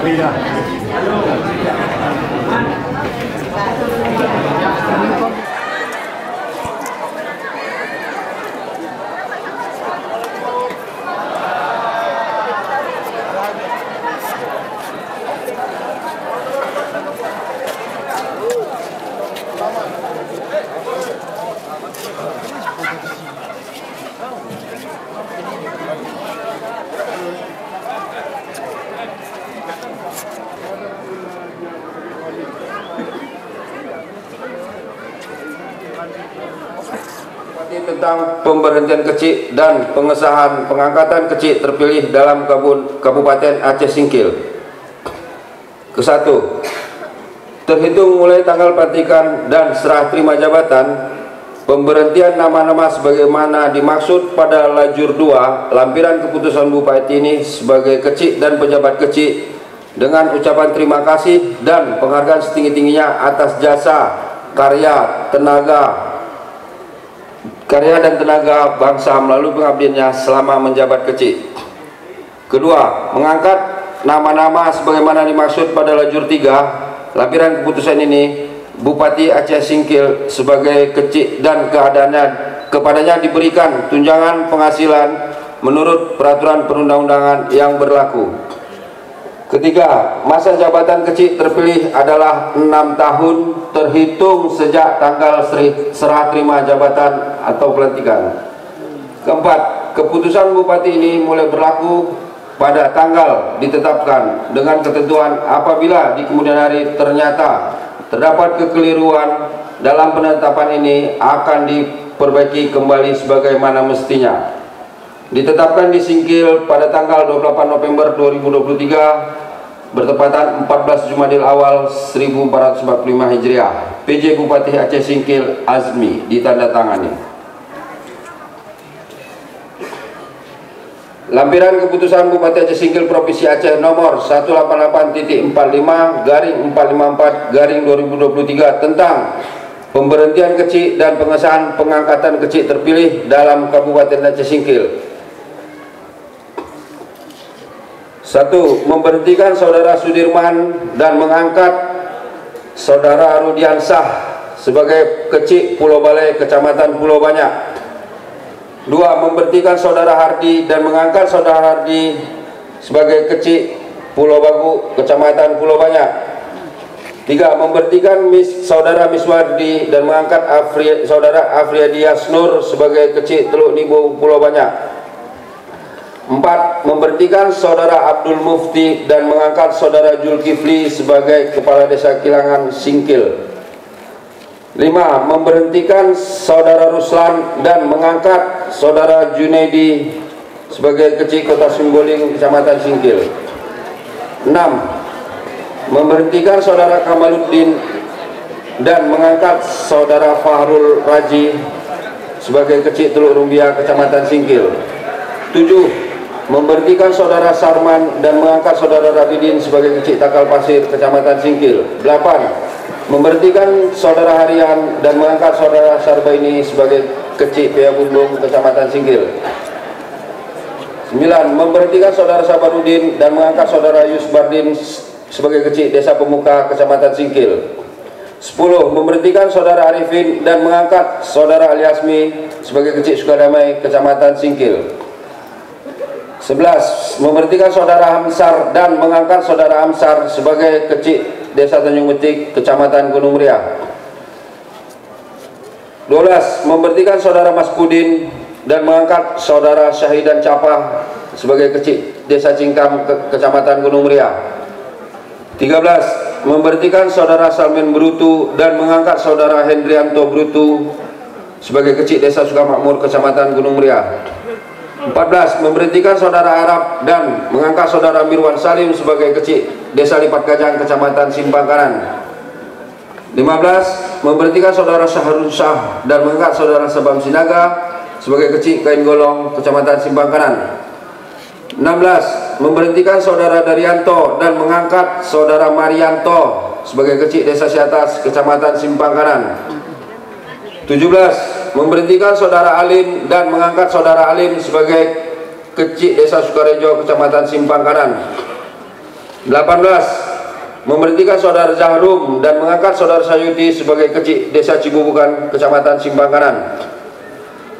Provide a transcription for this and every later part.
Iya. Tentang pemberhentian kecil dan pengesahan pengangkatan kecil terpilih dalam Kabupaten Aceh Singkil. Kesatu, terhitung mulai tanggal pelantikan dan serah terima jabatan, pemberhentian nama-nama sebagaimana dimaksud pada lajur 2 lampiran keputusan Bupati ini sebagai kecil dan pejabat kecil dengan ucapan terima kasih dan penghargaan setinggi-tingginya atas jasa, karya dan tenaga bangsa melalui pengabdiannya selama menjabat kecil. Kedua, mengangkat nama-nama sebagaimana dimaksud pada lajur 3 lampiran keputusan ini, Bupati Aceh Singkil sebagai kecil dan kepadanya diberikan tunjangan penghasilan menurut peraturan perundang-undangan yang berlaku. Ketiga, masa jabatan kecil terpilih adalah 6 tahun terhitung sejak tanggal serah terima jabatan atau pelantikan. Keempat, keputusan Bupati ini mulai berlaku pada tanggal ditetapkan dengan ketentuan apabila di kemudian hari ternyata terdapat kekeliruan dalam penetapan ini akan diperbaiki kembali sebagaimana mestinya. Ditetapkan di Singkil pada tanggal 28 November 2023 bertepatan 14 Jumadil Awal 1445 Hijriah. PJ Bupati Aceh Singkil Azmi ditandatangani. Lampiran keputusan Bupati Aceh Singkil Provinsi Aceh nomor 188.454/2023 tentang pemberhentian kecil dan pengesahan pengangkatan kecil terpilih dalam Kabupaten Aceh Singkil. 1. Memberhentikan Saudara Sudirman dan mengangkat Saudara Rudiansah sebagai kecil Pulau Balai, Kecamatan Pulau Banyak. 2. Memberhentikan Saudara Hardi dan mengangkat Saudara Hardi sebagai kecil Pulau Bagu, Kecamatan Pulau Banyak. 3. Memberhentikan Saudara Miswardi dan mengangkat Saudara Afriyadi Yasnur sebagai kecil Teluk Nibu, Pulau Banyak. 4. Memberhentikan Saudara Abdul Mufti dan mengangkat Saudara Julkifli sebagai Kepala Desa Kilangan Singkil. 5. Memberhentikan Saudara Ruslan dan mengangkat Saudara Junaidi sebagai kecil Kota Simboling, Kecamatan Singkil. 6. Memberhentikan Saudara Kamaluddin dan mengangkat Saudara Fahrul Raji sebagai kecil Teluk Rumbia, Kecamatan Singkil. 7. Memberhentikan Saudara Sarman dan mengangkat Saudara Rabidin sebagai kecil Takal Pasir, Kecamatan Singkil. 8. Memberhentikan Saudara Harian dan mengangkat Saudara Sarbaini sebagai kecil Pia Bumbung, Kecamatan Singkil. 9. Memberhentikan Saudara Sabarudin dan mengangkat Saudara Yusbardin sebagai kecil Desa Pemuka, Kecamatan Singkil. 10. Memberhentikan Saudara Arifin dan mengangkat Saudara Aliasmi sebagai kecil Sukadamai, Kecamatan Singkil. 11. Memberhentikan Saudara Hamsar dan mengangkat Saudara Hamsar sebagai kecil Desa Tanjung Metik, Kecamatan Gunung Meriah. 12. Memberhentikan Saudara Maspudin dan mengangkat Saudara Syahidan Capah sebagai kecil Desa Cingkam, Kecamatan Gunung Meriah. 13. Memberhentikan Saudara Salmin Brutu dan mengangkat Saudara Hendrianto Brutu sebagai kecil Desa Sukamakmur, Kecamatan Gunung Meriah. 14. Memberhentikan Saudara Arab dan mengangkat Saudara Mirwan Salim sebagai kecil Desa Lipat Gajang, Kecamatan Simpang Kanan. 15. Memberhentikan Saudara Syahrul Syah dan mengangkat Saudara Sabam Sinaga sebagai kecil Kain Golong, Kecamatan Simpang Kanan. 16. Memberhentikan Saudara Daryanto dan mengangkat Saudara Marianto sebagai kecil Desa Siatas, Kecamatan Simpang Kanan. 17. Memberhentikan Saudara Alim dan mengangkat Saudara Alim sebagai kecil Desa Sukarejo, Kecamatan Simpang Kanan. 18. Memberhentikan saudara Zahrum dan mengangkat saudara Sayuti sebagai kecil Desa Cibubukan, Kecamatan Simpang Kanan.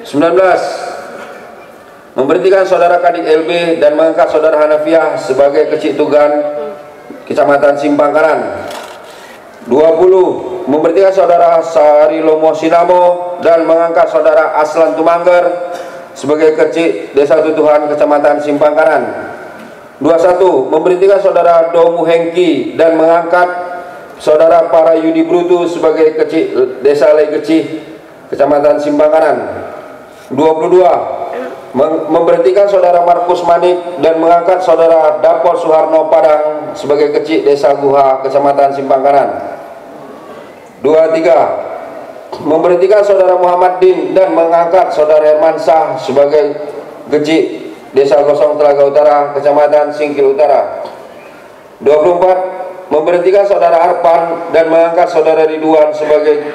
19. Memberhentikan saudara Kadik LB dan mengangkat saudara Hanafiah sebagai kecil Tugan, Kecamatan Simpang Kanan. 20. Memberhentikan saudara Sari Lomo Sinamo dan mengangkat saudara Aslan Tumangger sebagai kecil Desa Tutuhan, Kecamatan Simpang Kanan. 21. Memberhentikan saudara Domu Hengki dan mengangkat saudara Parayudi Brutu sebagai kecil Desa Legeci, Kecamatan Simpang Kanan. 22. Memberhentikan saudara Markus Manik dan mengangkat saudara Dapol Suharno Padang sebagai kecil Desa Guha, Kecamatan Simpang Kanan. 23. Memberhentikan saudara Muhammad Din dan mengangkat saudara Hermansyah sebagai kecil Desa Gosong Telaga Utara, Kecamatan Singkil Utara. 24. Memberhentikan saudara Arpan dan mengangkat saudara Ridwan sebagai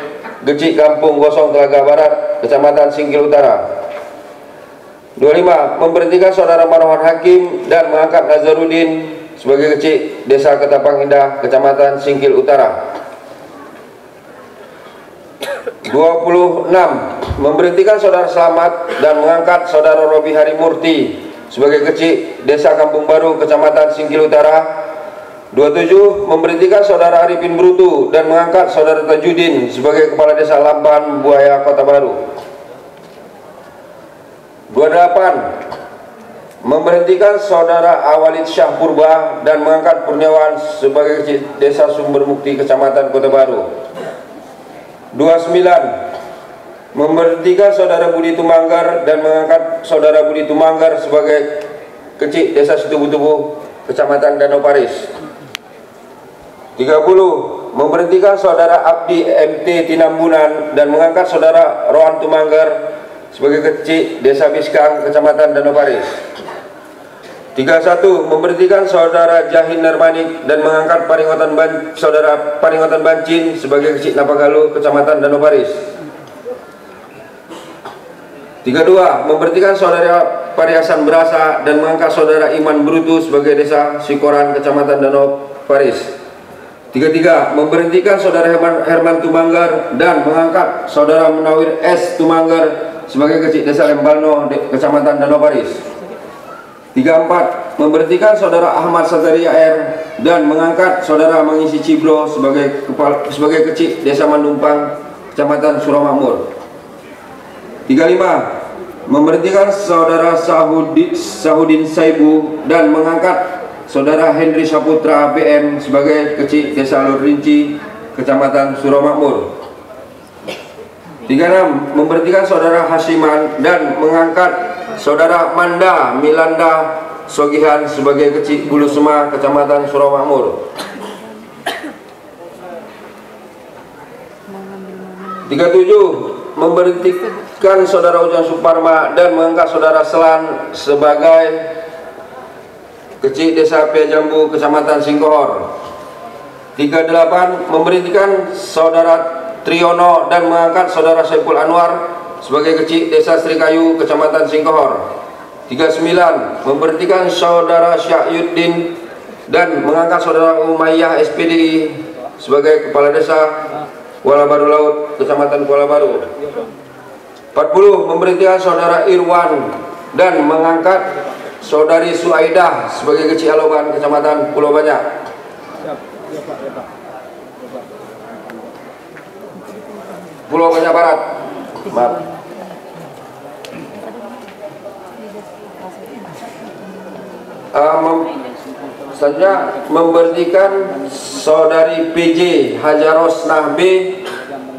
kecil Kampung Gosong Telaga Barat, Kecamatan Singkil Utara. 25. Memberhentikan saudara Marwan Hakim dan mengangkat Nazarudin sebagai kecil Desa Ketapang Indah, Kecamatan Singkil Utara. 26. Memberhentikan saudara Slamet dan mengangkat saudara Robi Harimurti sebagai kecil Desa Kampung Baru, Kecamatan Singkil Utara. 27. Memberhentikan saudara Arifin Brutu dan mengangkat saudara Tajudin sebagai kepala Desa Lampan Buaya, Kota Baru. 28. Memberhentikan saudara Awalid Syah Purba dan mengangkat Kurniawan sebagai kecil Desa Sumber Mukti, Kecamatan Kota Baru. 29. Memberhentikan saudara Budi Tumanggar dan mengangkat saudara Budi Tumanggar sebagai kecil Desa Situbutubu, Kecamatan Danau Paris. 30. Memberhentikan saudara Abdi MT Tinambunan dan mengangkat saudara Rohan Tumanggar sebagai kecil Desa Biskang, Kecamatan Danau Paris. 31. Memberhentikan saudara Jahin Narmanik dan mengangkat saudara Paringotan Bancin sebagai kecil Napagaluh, Kecamatan Danau Paris. 32. Memberhentikan saudara Pariasan Berasa dan mengangkat saudara Iman Brutu sebagai Desa Sikoran, Kecamatan Danau Paris. 33. Memberhentikan saudara Herman Tumanggar dan mengangkat saudara Munawir S. Tumanggar sebagai kecil Desa Lembalno, Kecamatan Danau Paris. 34. Memberhentikan saudara Ahmad Sataria R dan mengangkat saudara Mangisi Ciblo sebagai kecil Desa Mandumpang, Kecamatan Suromakmur. 35. Memberhentikan saudara Sahudin Saibu dan mengangkat saudara Henry Saputra BM sebagai kecil Desa Lur Rinci, Kecamatan Suromakmur. 36. Memberhentikan saudara Hasiman dan mengangkat saudara Manda Milanda Sogihan sebagai kecil Bulu Sema, Kecamatan Suromakmur. 37. Memberhentikan saudara Ujang Suparma dan mengangkat saudara Selan sebagai kecil Desa Piajambu, Kecamatan Singkohor. 38. Memberhentikan saudara Triyono dan mengangkat saudara Saiful Anwar sebagai kecil Desa Srikayu, Kecamatan Singkohor. 39. Memberhentikan saudara Syahyuddin dan mengangkat saudara Umayyah SPDI sebagai kepala Desa Kuala Baru Laut, Kecamatan Kuala Baru. 40. Memberhentikan saudara Irwan dan mengangkat saudari Suaidah sebagai kecil Aloban, Kecamatan Pulau Banyak. Pulau Banyak Barat. Maaf. Selanjutnya memberhentikan saudari PJ Hajaros Nahbe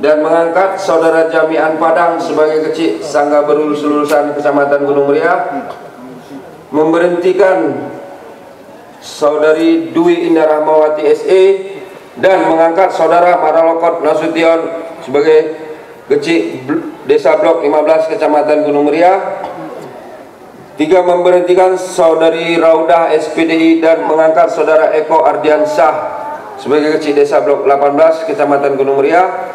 dan mengangkat saudara Jami'an Padang sebagai kecil Sangga Berlulus-Lulusan, Kecamatan Gunung Muria. Memberhentikan saudari Dwi Indah Rahmawati SE dan mengangkat saudara Maralokot Nasution sebagai kecil Desa Blok 15, Kecamatan Gunung Muria. 3. Memberhentikan saudari Raudah SPDI dan mengangkat saudara Eko Ardiansyah sebagai kecil Desa Blok 18, Kecamatan Gunung Muria.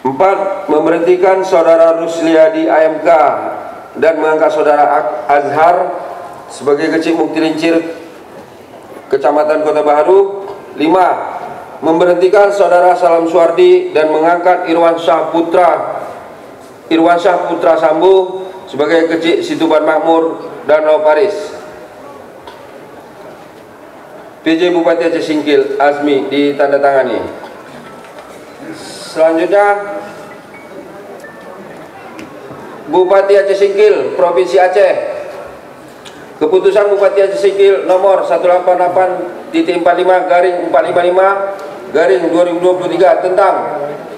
4. Memberhentikan saudara Rusliadi AMK dan mengangkat saudara Azhar sebagai kecil Mukti Lincir, Kecamatan Kota Baharu. 5. Memberhentikan Saudara Salam Suardi dan mengangkat Irwan Syah Putra Sambu sebagai Kecik Situban Makmur Danau Paris. PJ Bupati Aceh Singkil Azmi ditandatangani. Selanjutnya Bupati Aceh Singkil Provinsi Aceh. Keputusan Bupati Aceh Singkil nomor 188-455/455/2023 tentang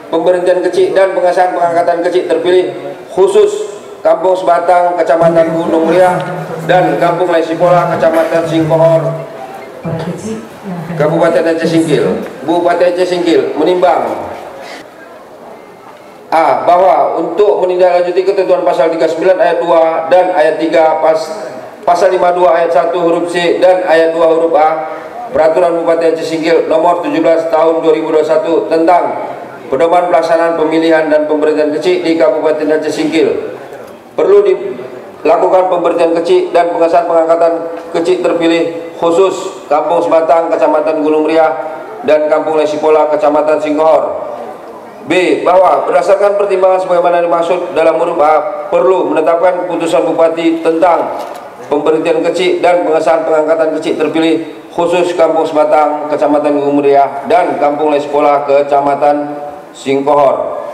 pemberhentian kecik dan pengesahan pengangkatan kecik terpilih khusus Kampung Sebatang Kecamatan Gunung Muria dan Kampung Lesipola Kecamatan Singkohor Kabupaten Aceh Singkil. Bupati Aceh Singkil menimbang A. Bahwa untuk menindaklanjuti ketentuan pasal 39 ayat 2 dan ayat 3 pasal 52 ayat 1 huruf C dan ayat 2 huruf A Peraturan Bupati Aceh Singkil nomor 17 tahun 2021 tentang pedoman pelaksanaan pemilihan dan pemberhentian kecik di Kabupaten Aceh Singkil, perlu dilakukan pemberhentian kecik dan pengesahan pengangkatan kecik terpilih khusus Kampung Sebatang Kecamatan Gunung Muria dan Kampung Lesipola Kecamatan Singkohor. B. Bahwa berdasarkan pertimbangan sebagaimana dimaksud dalam huruf A, perlu menetapkan keputusan Bupati tentang pemberhentian kecik dan pengesahan pengangkatan kecik terpilih khusus Kampung Sebatang Kecamatan Gunung Muria dan Kampung Lesipola Kecamatan Singkohor.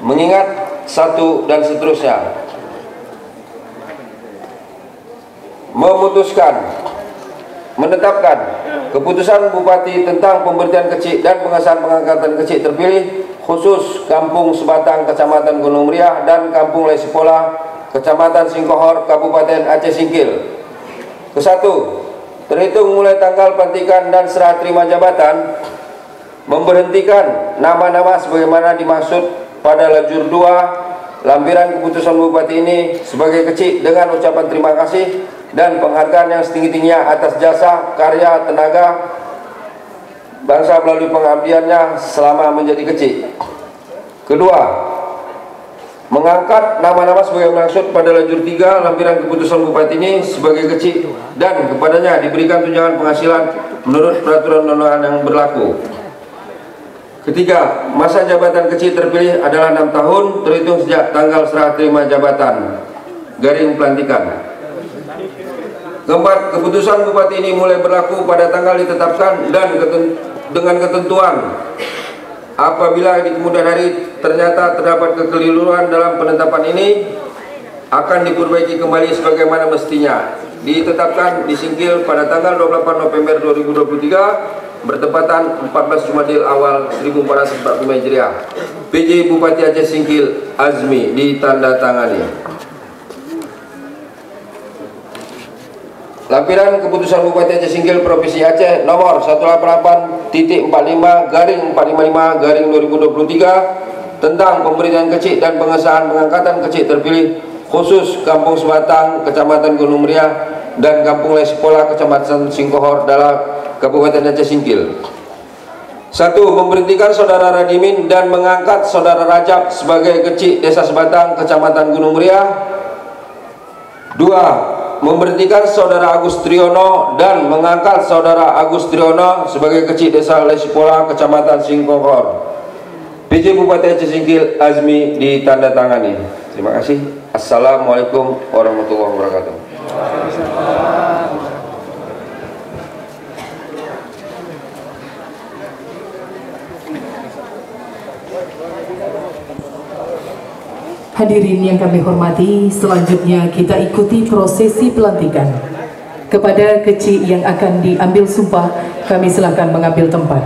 Mengingat 1 dan seterusnya. Memutuskan menetapkan keputusan Bupati tentang pemberhentian kecik dan pengesahan pengangkatan kecik terpilih khusus Kampung Sebatang Kecamatan Gunung Muria dan Kampung Lesipola Kecamatan Singkohor Kabupaten Aceh Singkil. Ke-1. Terhitung mulai tanggal pelantikan dan serah terima jabatan, memberhentikan nama-nama sebagaimana dimaksud pada lajur 2 lampiran keputusan Bupati ini sebagai kecik dengan ucapan terima kasih dan penghargaan yang setinggi-tingginya atas jasa, karya, tenaga bangsa melalui pengabdiannya selama menjadi kecik. Kedua, mengangkat nama-nama sebagai maksud pada lajur 3 lampiran keputusan Bupati ini sebagai kecik dan kepadanya diberikan tunjangan penghasilan menurut peraturan undang-undang yang berlaku. Ketiga, masa jabatan kecik terpilih adalah 6 tahun terhitung sejak tanggal serah terima jabatan garing pelantikan. Keempat, keputusan Bupati ini mulai berlaku pada tanggal ditetapkan dan dengan ketentuan apabila di kemudian hari ternyata terdapat kekeliruan dalam penetapan ini akan diperbaiki kembali sebagaimana mestinya. Ditetapkan di Singkil pada tanggal 28 November 2023 bertepatan 14 Jumadil awal 1445 Hijriah. PJ Bupati Aceh Singkil Azmi ditandatangani. Lampiran keputusan Bupati Aceh Singkil Provinsi Aceh nomor 188.455/2023 tentang pemberhentian kecik dan pengesahan pengangkatan kecik terpilih khusus Kampung Sebatang Kecamatan Gunung Muria dan Kampung Lesipola Kecamatan Singkohor dalam Kabupaten Aceh Singkil. 1. Memberhentikan Saudara Radimin dan mengangkat Saudara Rajab sebagai kecik Desa Sebatang Kecamatan Gunung Muria. 2. Memberhentikan Saudara Agus Triono dan mengangkat Saudara Agus Triono sebagai kecik Desa Lesipola Kecamatan Singkohor. PJ Bupati Aceh Singkil Azmi ditandatangani. Terima kasih. Assalamualaikum warahmatullahi wabarakatuh. Hadirin yang kami hormati, selanjutnya kita ikuti prosesi pelantikan. Kepada kecik yang akan diambil sumpah, kami silakan mengambil tempat.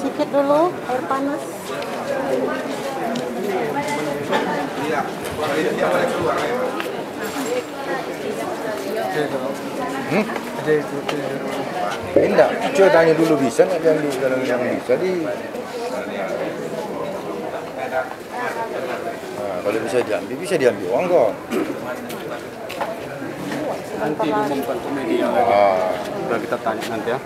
Sikit dulu, air panas. Enggak, coba tanya dulu bisa nggak diambil, kalau yang bisa kalau bisa diambil uang kok. Nanti diumumkan ke media. Sudah kita tanya nanti ya.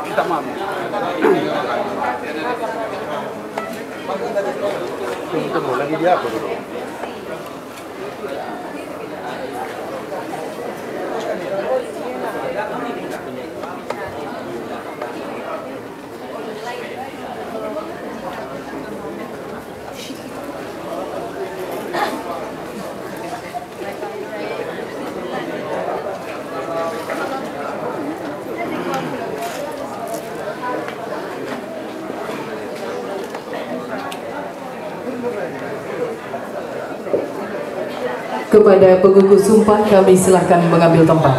Kita maaf. Tunggu lagi dia apa dulu? Kepada penggugus sumpah kami silahkan mengambil tempat.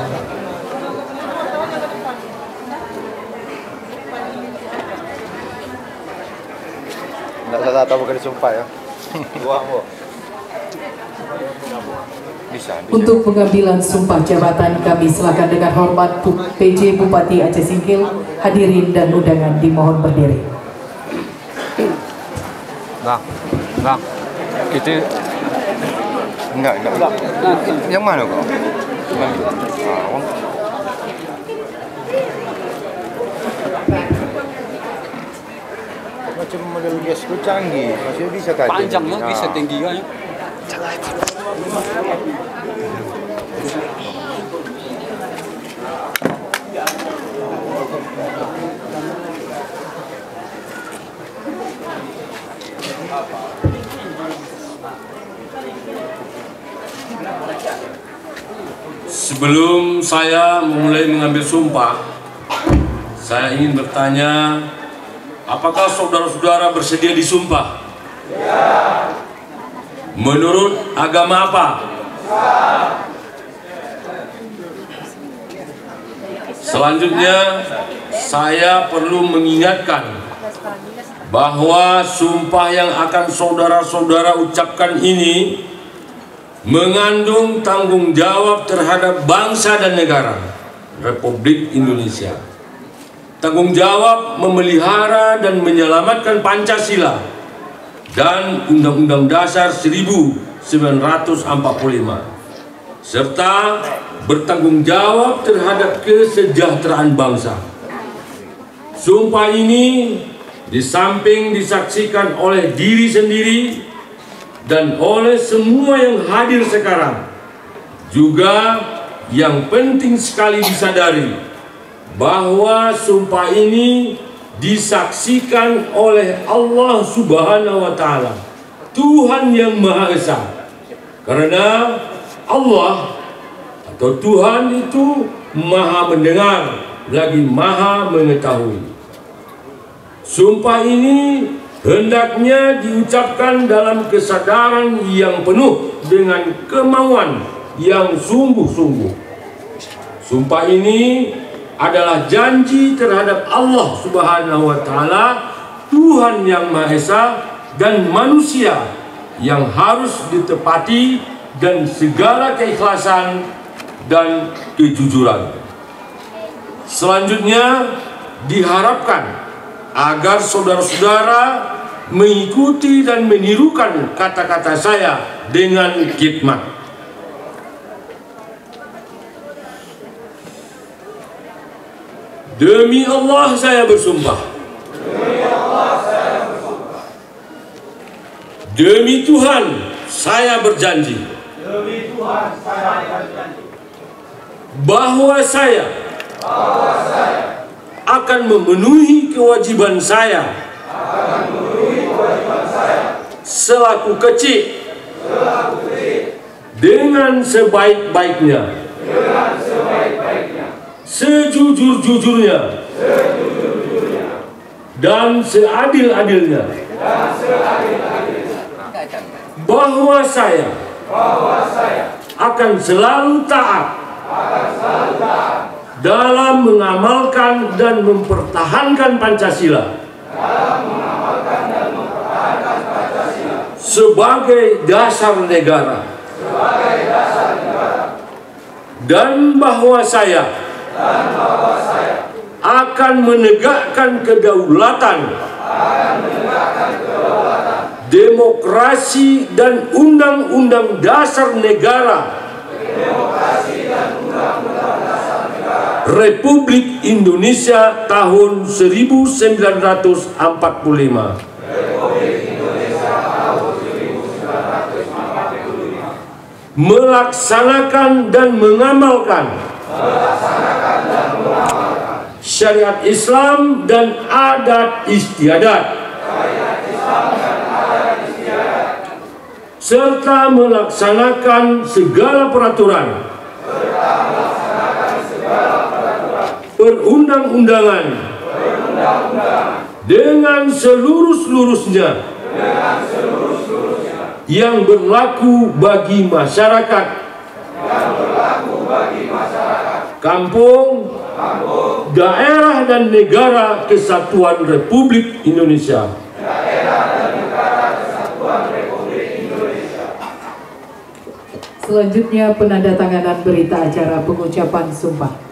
Nggak salah tahu bukan disumpah ya. Bisa. Untuk pengambilan sumpah jabatan kami silahkan dengan hormat PJ Bupati Aceh Singkil, hadirin dan undangan dimohon berdiri. Bang, itu enggak. Yang mana kok? Macam model gas itu canggih, masih bisa kaji. Panjangnya bisa tinggi ya. Sebelum saya memulai mengambil sumpah, saya ingin bertanya, apakah saudara-saudara bersedia disumpah? Ya. Menurut agama apa? Ya. Selanjutnya, saya perlu mengingatkan bahwa sumpah yang akan saudara-saudara ucapkan ini mengandung tanggung jawab terhadap bangsa dan negara Republik Indonesia. Tanggung jawab memelihara dan menyelamatkan Pancasila dan Undang-Undang Dasar 1945, serta bertanggung jawab terhadap kesejahteraan bangsa. Sumpah ini di samping disaksikan oleh diri sendiri dan oleh semua yang hadir sekarang, juga yang penting sekali disadari bahwa sumpah ini disaksikan oleh Allah Subhanahu wa Ta'ala, Tuhan yang Maha Esa. Karena Allah atau Tuhan itu Maha mendengar lagi Maha mengetahui. Sumpah ini hendaknya diucapkan dalam kesadaran yang penuh dengan kemauan yang sungguh-sungguh. Sumpah ini adalah janji terhadap Allah Subhanahu wa Ta'ala, Tuhan yang Maha Esa, dan manusia yang harus ditepati dan segala keikhlasan dan kejujuran. Selanjutnya diharapkan agar saudara-saudara mengikuti dan menirukan kata-kata saya dengan khidmat. Demi Allah saya bersumpah. Demi Tuhan saya berjanji. Bahwa saya akan memenuhi kewajiban saya selaku kecil dengan sebaik-baiknya, sejujur-jujurnya, dan seadil-adilnya, bahwa saya akan selalu taat dalam mengamalkan dan mempertahankan Pancasila sebagai dasar negara, dan bahwa saya akan menegakkan kedaulatan, demokrasi dan undang-undang dasar negara Republik Indonesia tahun 1945, melaksanakan dan mengamalkan syariat Islam dan adat istiadat, serta melaksanakan segala peraturan perundang-undangan dengan seluruh-seluruhnya yang berlaku bagi masyarakat kampung, daerah dan negara kesatuan Republik Indonesia. Selanjutnya penandatanganan berita acara pengucapan sumpah.